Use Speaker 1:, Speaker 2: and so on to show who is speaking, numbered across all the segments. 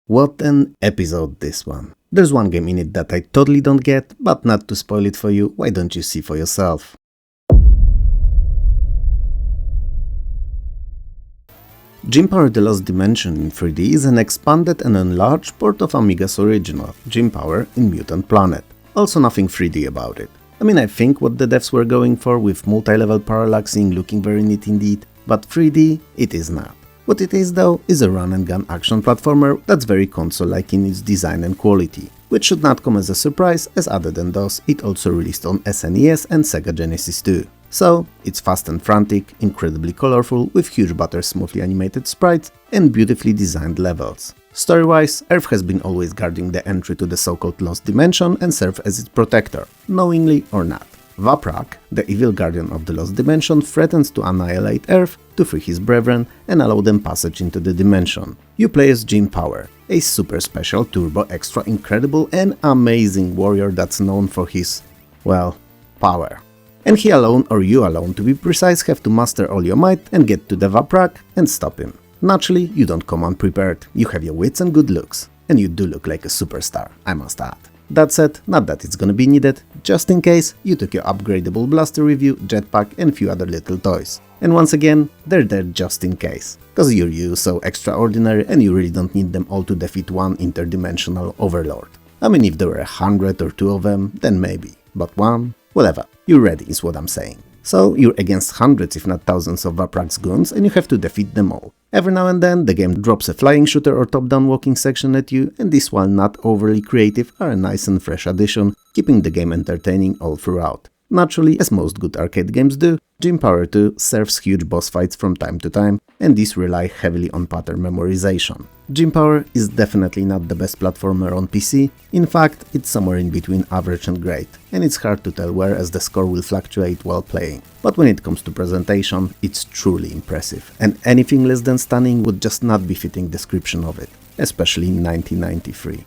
Speaker 1: What an episode this one. There's one game in it that I totally don't get, but not to spoil it for you, why don't you see for yourself? Gem Power: The Lost Dimension in 3D is an expanded and enlarged port of Amiga's original, Gem Power in Mutant Planet. Also nothing 3D about it. I mean, I think what the devs were going for with multi-level parallaxing looking very neat indeed, but 3D it is not. What it is though is a run-and-gun action platformer that's very console-like in its design and quality, which should not come as a surprise, as other than those, it also released on SNES and Sega Genesis too. So, it's fast and frantic, incredibly colorful, with huge butter smoothly animated sprites and beautifully designed levels. Story-wise, Earth has been always guarding the entry to the so-called Lost Dimension and serve as its protector, knowingly or not. Vaprak, the evil guardian of the Lost Dimension, threatens to annihilate Earth to free his brethren and allow them passage into the dimension. You play as Gem Power, a super special, turbo, extra incredible and amazing warrior that's known for his, well, power. And he alone, or you alone to be precise, have to muster all your might and get to the Vaprak and stop him. Naturally, you don't come unprepared, you have your wits and good looks. And you do look like a superstar, I must add. That said, not that it's gonna be needed, just in case, you took your upgradable blaster with you, jetpack and few other little toys. And once again, they're there just in case. Cause you're you so extraordinary and you really don't need them all to defeat one interdimensional overlord. I mean, if there were 100 or 2 of them, then maybe. But one? Whatever. You're ready is what I'm saying. So you're against hundreds if not thousands of Vaprak's goons and you have to defeat them all. Every now and then the game drops a flying shooter or top-down walking section at you, and these, while not overly creative, are a nice and fresh addition, keeping the game entertaining all throughout. Naturally, as most good arcade games do, Gem Power 2 serves huge boss fights from time to time, and these rely heavily on pattern memorization. Gem Power is definitely not the best platformer on PC, in fact, it's somewhere in between average and great, and it's hard to tell where, as the score will fluctuate while playing. But when it comes to presentation, it's truly impressive, and anything less than stunning would just not be fitting description of it, especially in 1993.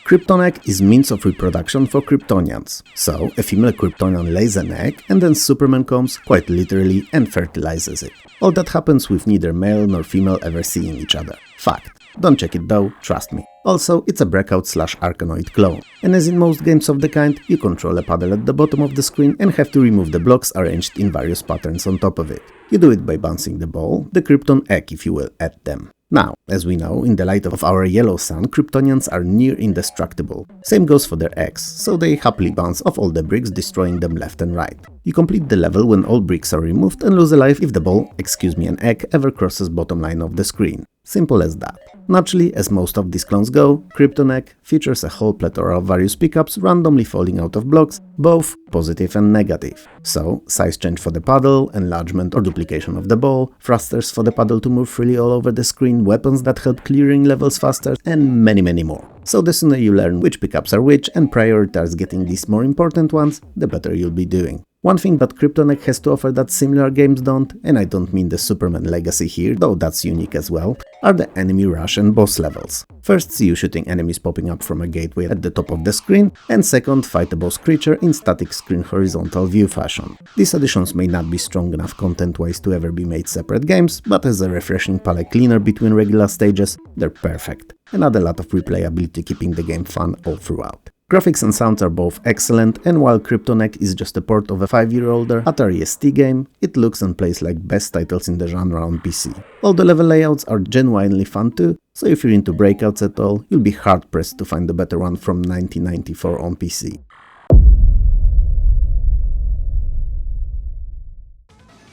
Speaker 1: Krypton Egg is means of reproduction for Kryptonians. So, a female Kryptonian lays an egg and then Superman comes, quite literally, and fertilizes it. All that happens with neither male nor female ever seeing each other. Fact. Don't check it though, trust me. Also, it's a breakout/Arkanoid clone. And as in most games of the kind, you control a paddle at the bottom of the screen and have to remove the blocks arranged in various patterns on top of it. You do it by bouncing the ball, the Krypton Egg if you will, at them. Now, as we know, in the light of our yellow sun, Kryptonians are near indestructible. Same goes for their eggs, so they happily bounce off all the bricks, destroying them left and right. You complete the level when all bricks are removed and lose a life if the ball, excuse me, an egg, ever crosses bottom line of the screen. Simple as that. Naturally, as most of these clones go, Krypton Egg features a whole plethora of various pickups randomly falling out of blocks, both positive and negative. So, size change for the paddle, enlargement or duplication of the ball, thrusters for the paddle to move freely all over the screen, weapons that help clearing levels faster, and many more. So the sooner you learn which pickups are which and prioritize getting these more important ones, the better you'll be doing. One thing that Krypton Egg has to offer that similar games don't, and I don't mean the Superman legacy here, though that's unique as well, are the enemy rush and boss levels. First, see you shooting enemies popping up from a gateway at the top of the screen, and second, fight a boss creature in static screen horizontal view fashion. These additions may not be strong enough content-wise to ever be made separate games, but as a refreshing palette cleaner between regular stages, they're perfect, and add a lot of replayability, keeping the game fun all throughout. Graphics and sounds are both excellent, and while Krypton Egg is just a port of a 5-year-older Atari ST game, it looks and plays like best titles in the genre on PC. All the level layouts are genuinely fun too, so if you're into breakouts at all, you'll be hard-pressed to find a better one from 1994 on PC.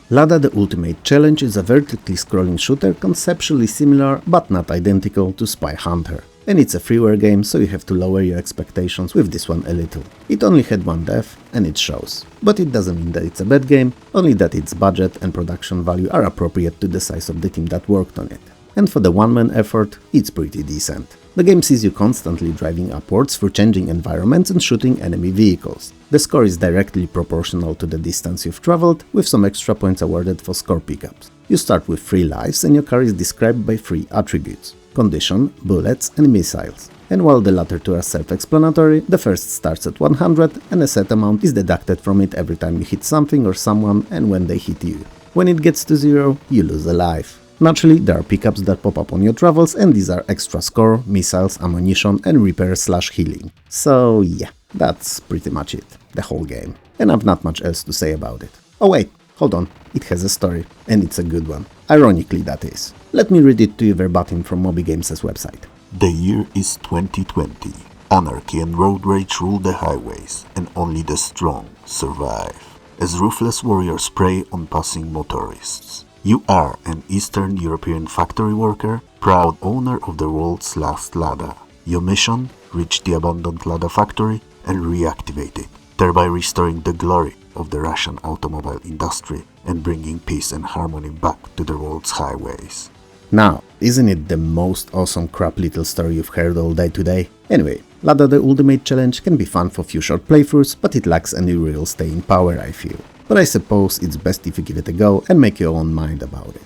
Speaker 1: Lada: The Ultimate Challenge is a vertically scrolling shooter conceptually similar but not identical to Spy Hunter. And it's a freeware game, so you have to lower your expectations with this one a little. It only had one death, and it shows. But it doesn't mean that it's a bad game, only that its budget and production value are appropriate to the size of the team that worked on it. And for the one-man effort, it's pretty decent. The game sees you constantly driving upwards through changing environments and shooting enemy vehicles. The score is directly proportional to the distance you've traveled, with some extra points awarded for score pickups. You start with 3 lives and your car is described by 3 attributes: condition, bullets and missiles. And while the latter 2 are self-explanatory, the first starts at 100 and a set amount is deducted from it every time you hit something or someone and when they hit you. When it gets to 0, you lose a life. Naturally, there are pickups that pop up on your travels, and these are extra score, missiles, ammunition, and repair/healing. So yeah, that's pretty much it, the whole game. And I've not much else to say about it. Oh wait, hold on, it has a story, and it's a good one. Ironically, that is. Let me read it to you verbatim from Moby Games' website.
Speaker 2: The year is 2020. Anarchy and road rage rule the highways, and only the strong survive. As ruthless warriors prey on passing motorists. You are an Eastern European factory worker, proud owner of the world's last Lada. Your mission? Reach the abandoned Lada factory and reactivate it, thereby restoring the glory of the Russian automobile industry and bringing peace and harmony back to the world's highways.
Speaker 1: Now, isn't it the most awesome crap little story you've heard all day today? Anyway, Lada the Ultimate Challenge can be fun for few short playthroughs, but it lacks any real staying power, I feel. But I suppose it's best if you give it a go and make your own mind about it.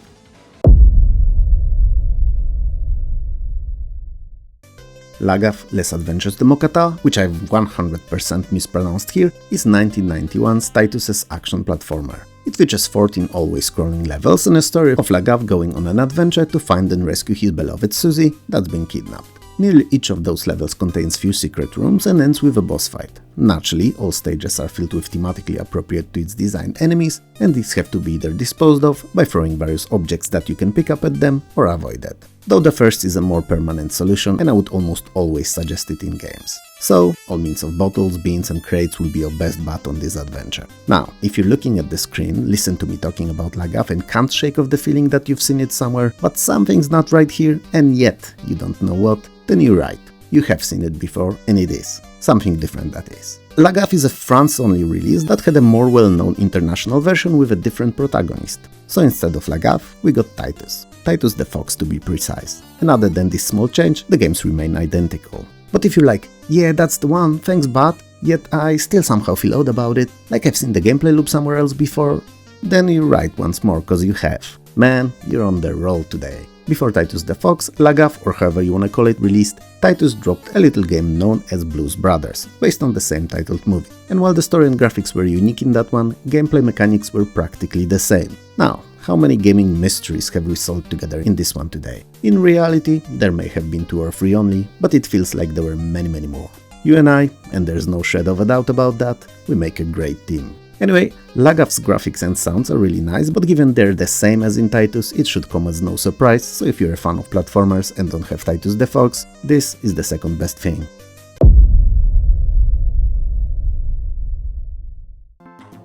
Speaker 1: Lagaf Les Adventures de Moktar, which I've 100% mispronounced here, is 1991's Titus's action platformer. It features 14 always scrolling levels and a story of Lagaf going on an adventure to find and rescue his beloved Susie that's been kidnapped. Nearly each of those levels contains few secret rooms and ends with a boss fight. Naturally, all stages are filled with thematically appropriate to its designed enemies, and these have to be either disposed of by throwing various objects that you can pick up at them or avoided. Though the first is a more permanent solution, and I would almost always suggest it in games. So, all means of bottles, bins and crates will be your best bet on this adventure. Now, if you're looking at the screen, listen to me talking about Lagaf and can't shake off the feeling that you've seen it somewhere, but something's not right here, and yet you don't know what, then you're right. You have seen it before, and it is. Something different, that is. Lagaf is a France-only release that had a more well-known international version with a different protagonist. So instead of Lagaf, we got Titus. Titus the Fox to be precise. And other than this small change, the games remain identical. But if you're like, yeah, that's the one, thanks but, yet I still somehow feel odd about it, like I've seen the gameplay loop somewhere else before, then you're right once more, cause you have. Man, you're on the roll today. Before Titus the Fox, Lagaf, or however you wanna call it, released, Titus dropped a little game known as Blues Brothers, based on the same titled movie. And while the story and graphics were unique in that one, gameplay mechanics were practically the same. Now, how many gaming mysteries have we solved together in this one today? In reality, there may have been 2 or 3 only, but it feels like there were many more. You and I, and there's no shred of a doubt about that, we make a great team. Anyway, Lagaf's graphics and sounds are really nice, but given they're the same as in Titus, it should come as no surprise, so if you're a fan of platformers and don't have Titus the Fox, this is the second best thing.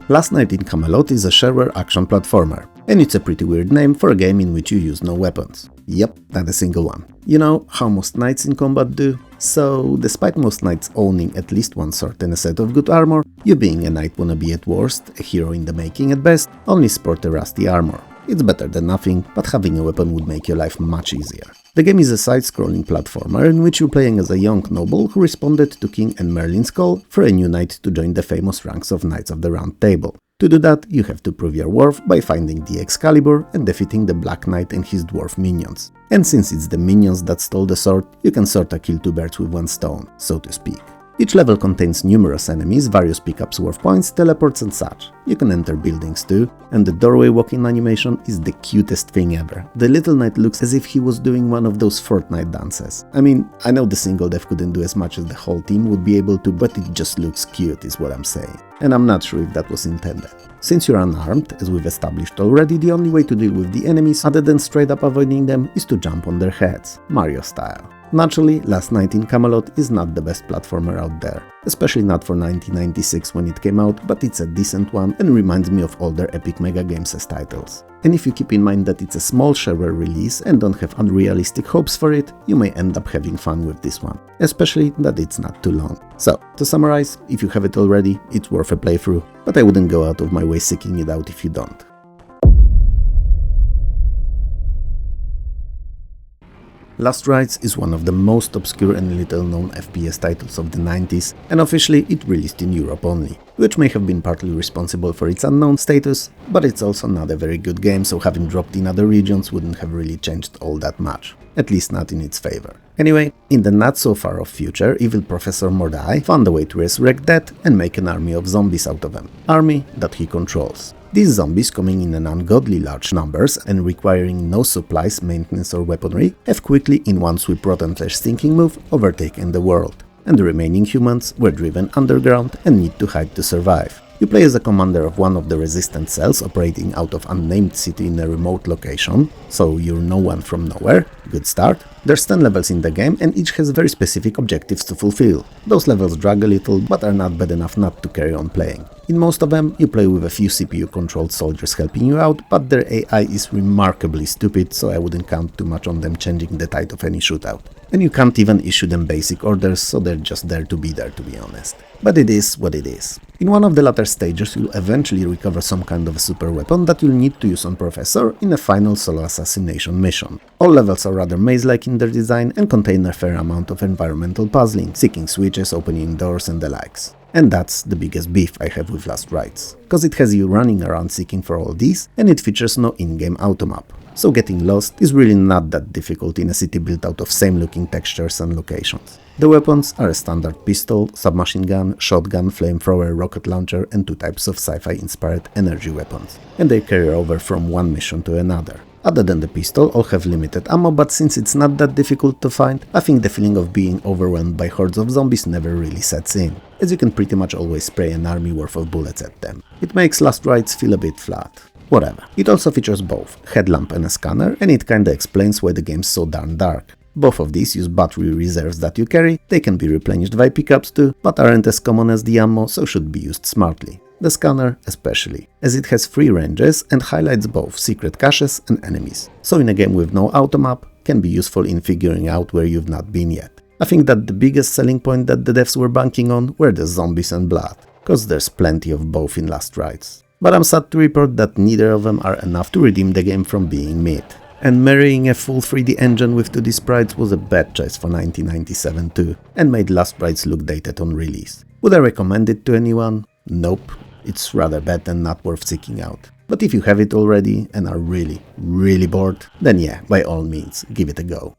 Speaker 1: Last Night in Camelot is a shareware action platformer, and it's a pretty weird name for a game in which you use no weapons. Yep, not a single one. You know how most knights in combat do? So, despite most knights owning at least one sword and a set of good armor, you being a knight wannabe at worst, a hero in the making at best, only sport a rusty armor. It's better than nothing, but having a weapon would make your life much easier. The game is a side-scrolling platformer in which you're playing as a young noble who responded to King and Merlin's call for a new knight to join the famous ranks of Knights of the Round Table. To do that, you have to prove your worth by finding the Excalibur and defeating the Black Knight and his dwarf minions. And since it's the minions that stole the sword, you can sorta kill 2 birds with 1 stone, so to speak. Each level contains numerous enemies, various pickups worth points, teleports and such. You can enter buildings too, and the doorway walking animation is the cutest thing ever. The little knight looks as if he was doing one of those Fortnite dances. I mean, I know the single dev couldn't do as much as the whole team would be able to, but it just looks cute is what I'm saying. And I'm not sure if that was intended. Since you're unarmed, as we've established already, the only way to deal with the enemies other than straight up avoiding them is to jump on their heads, Mario style. Naturally, Last Night in Camelot is not the best platformer out there, especially not for 1996 when it came out, but it's a decent one and reminds me of older Epic Mega Games' titles. And if you keep in mind that it's a small shareware release and don't have unrealistic hopes for it, you may end up having fun with this one, especially that it's not too long. So, to summarize, if you have it already, it's worth a playthrough, but I wouldn't go out of my way seeking it out if you don't. Last Rites is one of the most obscure and little-known FPS titles of the 90s, and officially it released in Europe only, which may have been partly responsible for its unknown status, but it's also not a very good game, so having dropped in other regions wouldn't have really changed all that much, at least not in its favor. Anyway, in the not-so-far-off future, evil Professor Mordai found a way to resurrect dead and make an army of zombies out of them, army that he controls. These zombies, coming in an ungodly large numbers and requiring no supplies, maintenance or weaponry, have quickly in one sweep rotten flesh sinking move overtaken the world, and the remaining humans were driven underground and need to hide to survive. You play as a commander of one of the resistance cells operating out of unnamed city in a remote location, so you're no one from nowhere. Good start. There's 10 levels in the game and each has very specific objectives to fulfill. Those levels drag a little, but are not bad enough not to carry on playing. In most of them, you play with a few CPU-controlled soldiers helping you out, but their AI is remarkably stupid, so I wouldn't count too much on them changing the tide of any shootout. And you can't even issue them basic orders, so they're just there, to be honest. But it is what it is. In one of the latter stages, you'll eventually recover some kind of a super weapon that you'll need to use on Professor in a final solo assassination mission. All levels are rather maze-like in their design and contain a fair amount of environmental puzzling, seeking switches, opening doors and the likes. And that's the biggest beef I have with Last Rites, cause it has you running around seeking for all these and it features no in-game automap. So getting lost is really not that difficult in a city built out of same looking textures and locations. The weapons are a standard pistol, submachine gun, shotgun, flamethrower, rocket launcher and 2 types of sci-fi inspired energy weapons, and they carry over from one mission to another. Other than the pistol, all have limited ammo, but since it's not that difficult to find, I think the feeling of being overwhelmed by hordes of zombies never really sets in, as you can pretty much always spray an army worth of bullets at them. It makes Last Rites feel a bit flat. Whatever. It also features both headlamp and a scanner, and it kinda explains why the game's so darn dark. Both of these use battery reserves that you carry, they can be replenished via pickups too, but aren't as common as the ammo, so should be used smartly. The scanner especially, as it has 3 ranges and highlights both secret caches and enemies, so in a game with no automap, can be useful in figuring out where you've not been yet. I think that the biggest selling point that the devs were banking on were the zombies and blood, cause there's plenty of both in Last Rites. But I'm sad to report that neither of them are enough to redeem the game from being mid. And marrying a full 3D engine with 2D sprites was a bad choice for 1997 too, and made Last Rites look dated on release. Would I recommend it to anyone? Nope. It's rather bad and not worth seeking out. But if you have it already and are really bored, then yeah, by all means, give it a go.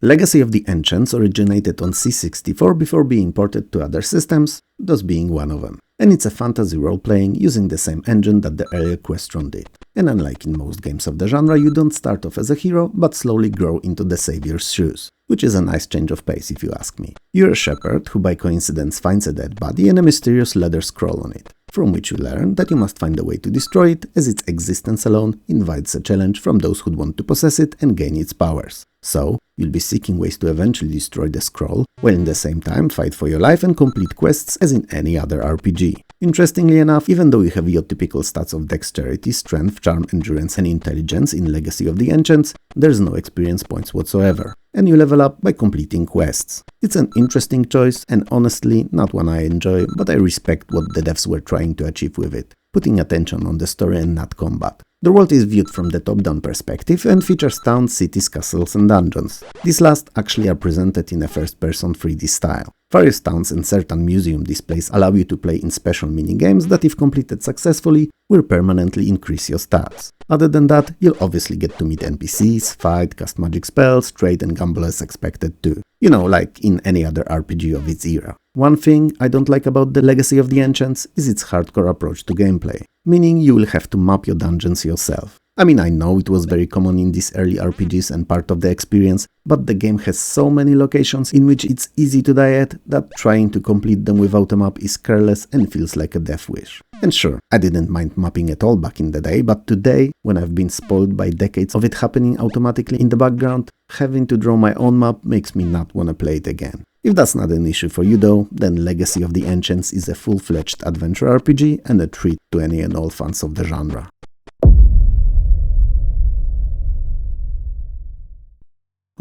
Speaker 1: Legacy of the Ancients originated on C64 before being ported to other systems, thus being one of them. And it's a fantasy role-playing using the same engine that the earlier Questron did. And unlike in most games of the genre, you don't start off as a hero, but slowly grow into the savior's shoes, which is a nice change of pace if you ask me. You're a shepherd who by coincidence finds a dead body and a mysterious leather scroll on it, from which you learn that you must find a way to destroy it, as its existence alone invites a challenge from those who want to possess it and gain its powers. So, you'll be seeking ways to eventually destroy the scroll, while in the same time fight for your life and complete quests as in any other RPG. Interestingly enough, even though you have your typical stats of dexterity, strength, charm, endurance and intelligence in Legacy of the Ancients, there's no experience points whatsoever, and you level up by completing quests. It's an interesting choice and honestly not one I enjoy, but I respect what the devs were trying to achieve with it, putting attention on the story and not combat. The world is viewed from the top-down perspective and features towns, cities, castles and dungeons. These last actually are presented in a first-person 3D style. Various towns and certain museum displays allow you to play in special minigames that, if completed successfully, will permanently increase your stats. Other than that, you'll obviously get to meet NPCs, fight, cast magic spells, trade and gamble as expected too. You know, like in any other RPG of its era. One thing I don't like about the Legacy of the Ancients is its hardcore approach to gameplay, meaning you will have to map your dungeons yourself. I mean, I know it was very common in these early RPGs and part of the experience, but the game has so many locations in which it's easy to die at that trying to complete them without a map is careless and feels like a death wish. And sure, I didn't mind mapping at all back in the day, but today, when I've been spoiled by decades of it happening automatically in the background, having to draw my own map makes me not want to play it again. If that's not an issue for you though, then Legacy of the Ancients is a full-fledged adventure RPG and a treat to any and all fans of the genre.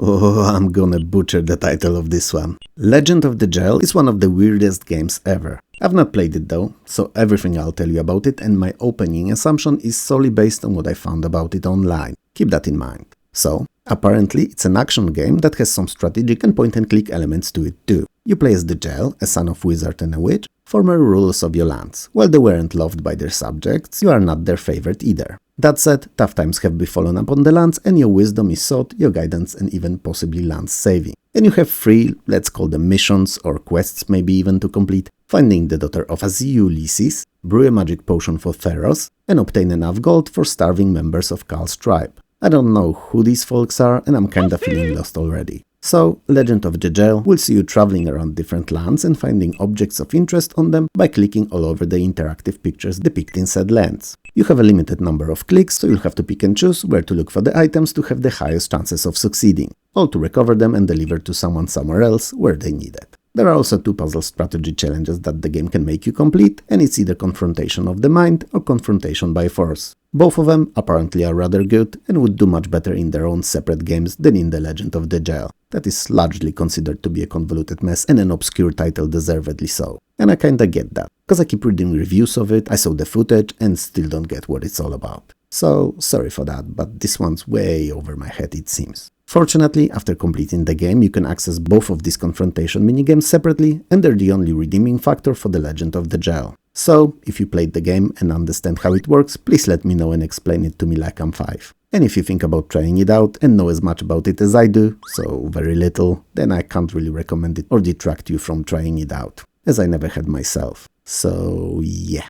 Speaker 1: Oh, I'm gonna butcher the title of this one. Legend of the Djel is one of the weirdest games ever. I've not played it though, so everything I'll tell you about it and my opening assumption is solely based on what I found about it online. Keep that in mind. So, apparently it's an action game that has some strategic and point-and-click elements to it too. You play as the Djel, a son of wizard and a witch, former rulers of your lands. While they weren't loved by their subjects, you are not their favorite either. That said, tough times have befallen upon the lands and your wisdom is sought, your guidance and even possibly lands saving. And you have 3, let's call them missions or quests maybe even to complete, finding the daughter of Aziu Lysis, brew a magic potion for Theros, and obtain enough gold for starving members of Khal's tribe. I don't know who these folks are and I'm kinda feeling lost already. So, Legend of Djel will see you traveling around different lands and finding objects of interest on them by clicking all over the interactive pictures depicting said lands. You have a limited number of clicks, so you'll have to pick and choose where to look for the items to have the highest chances of succeeding, all to recover them and deliver to someone somewhere else where they need it. There are also 2 puzzle strategy challenges that the game can make you complete, and it's either confrontation of the mind or confrontation by force. Both of them apparently are rather good and would do much better in their own separate games than in The Legend of Djel. That is largely considered to be a convoluted mess and an obscure title deservedly so. And I kinda get that, cause I keep reading reviews of it, I saw the footage and still don't get what it's all about. So, sorry for that, but this one's way over my head it seems. Fortunately, after completing the game, you can access both of these confrontation minigames separately, and they're the only redeeming factor for The Legend of Djel. So, if you played the game and understand how it works, please let me know and explain it to me like I'm 5. And if you think about trying it out and know as much about it as I do, so very little, then I can't really recommend it or detract you from trying it out, as I never had myself. So, yeah.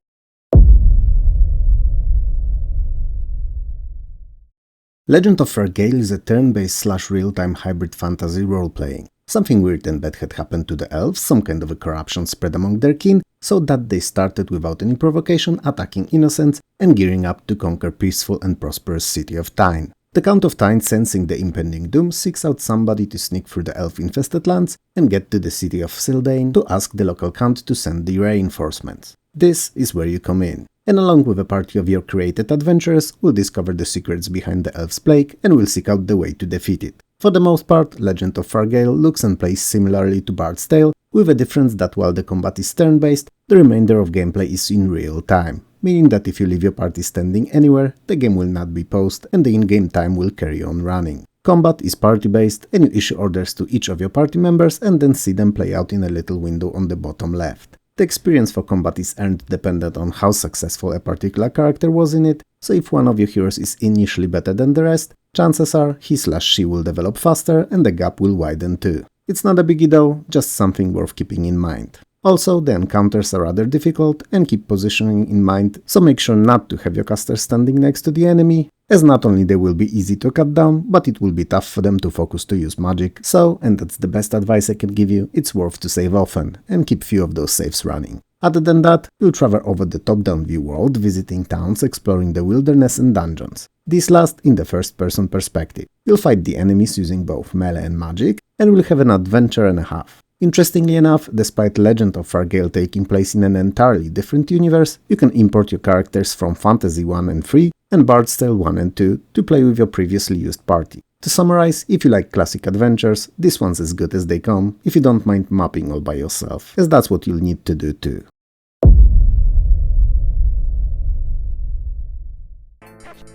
Speaker 1: Legend of Faerghail is a turn-based / real-time hybrid fantasy role-playing. Something weird and bad had happened to the elves, some kind of a corruption spread among their kin, so that they started without any provocation attacking innocents and gearing up to conquer peaceful and prosperous city of Tyne. The Count of Tyne, sensing the impending doom, seeks out somebody to sneak through the elf-infested lands and get to the city of Sildane to ask the local count to send the reinforcements. This is where you come in, and along with a party of your created adventurers, will discover the secrets behind the elf's plague and will seek out the way to defeat it. For the most part, Legend of Faerghail looks and plays similarly to Bard's Tale, with a difference that while the combat is turn-based, the remainder of gameplay is in real time, meaning that if you leave your party standing anywhere, the game will not be paused and the in-game time will carry on running. Combat is party-based, and you issue orders to each of your party members and then see them play out in a little window on the bottom left. The experience for combat is earned dependent on how successful a particular character was in it, so if one of your heroes is initially better than the rest, chances are he/she will develop faster and the gap will widen too. It's not a biggie though, just something worth keeping in mind. Also, the encounters are rather difficult and keep positioning in mind, so make sure not to have your caster standing next to the enemy, as not only they will be easy to cut down, but it will be tough for them to focus to use magic, so, and that's the best advice I can give you, it's worth to save often, and keep few of those saves running. Other than that, you'll travel over the top-down view world, visiting towns, exploring the wilderness and dungeons. These last in the first-person perspective. You'll fight the enemies using both melee and magic, and will have an adventure and a half. Interestingly enough, despite Legend of Faerghail taking place in an entirely different universe, you can import your characters from Fantasy 1 and 3 and Bard's Tale 1 and 2 to play with your previously used party. To summarize, if you like classic adventures, this one's as good as they come, if you don't mind mapping all by yourself, as that's what you'll need to do too.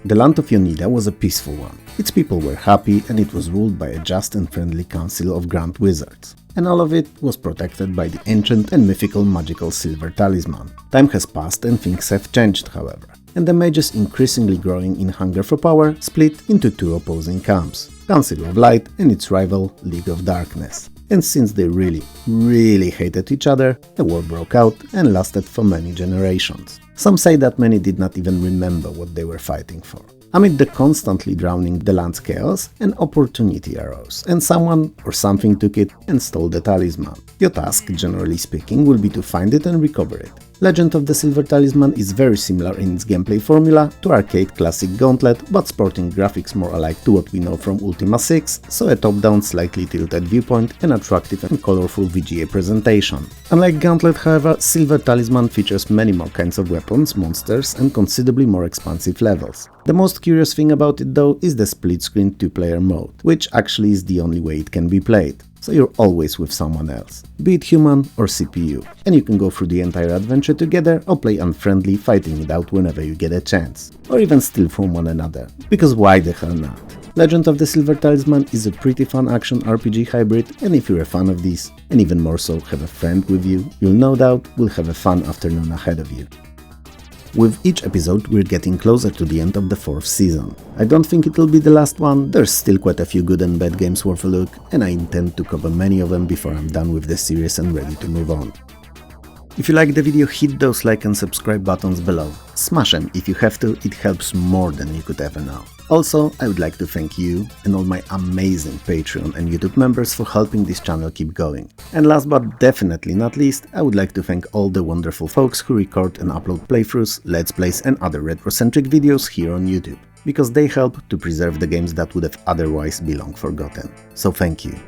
Speaker 1: The land of Yonida was a peaceful one. Its people were happy and it was ruled by a just and friendly council of grand wizards. And all of it was protected by the ancient and mythical magical silver talisman. Time has passed and things have changed, however, and the mages, increasingly growing in hunger for power, split into 2 opposing camps, Council of Light and its rival League of Darkness. And since they really hated each other, a war broke out and lasted for many generations. Some say that many did not even remember what they were fighting for. Amid the constantly drowning the land's chaos, an opportunity arose, and someone or something took it and stole the talisman. Your task, generally speaking, will be to find it and recover it. Legend of the Silver Talisman is very similar in its gameplay formula to arcade classic Gauntlet, but sporting graphics more alike to what we know from Ultima 6, so a top-down slightly tilted viewpoint and attractive and colorful VGA presentation. Unlike Gauntlet, however, Silver Talisman features many more kinds of weapons, monsters and considerably more expansive levels. The most curious thing about it though is the split-screen 2-player mode, which actually is the only way it can be played. So you're always with someone else, be it human or CPU, and you can go through the entire adventure together or play unfriendly, fighting it out whenever you get a chance, or even steal from one another, because why the hell not? Legend of the Silver Talisman is a pretty fun action RPG hybrid, and if you're a fan of these, and even more so have a friend with you, you'll no doubt will have a fun afternoon ahead of you. With each episode, we're getting closer to the end of the 4th season. I don't think it'll be the last one, there's still quite a few good and bad games worth a look, and I intend to cover many of them before I'm done with the series and ready to move on. If you like the video, hit those like and subscribe buttons below. Smash them if you have to, it helps more than you could ever know. Also, I would like to thank you and all my amazing Patreon and YouTube members for helping this channel keep going. And last but definitely not least, I would like to thank all the wonderful folks who record and upload playthroughs, let's plays and other retro-centric videos here on YouTube, because they help to preserve the games that would have otherwise been long forgotten. So thank you.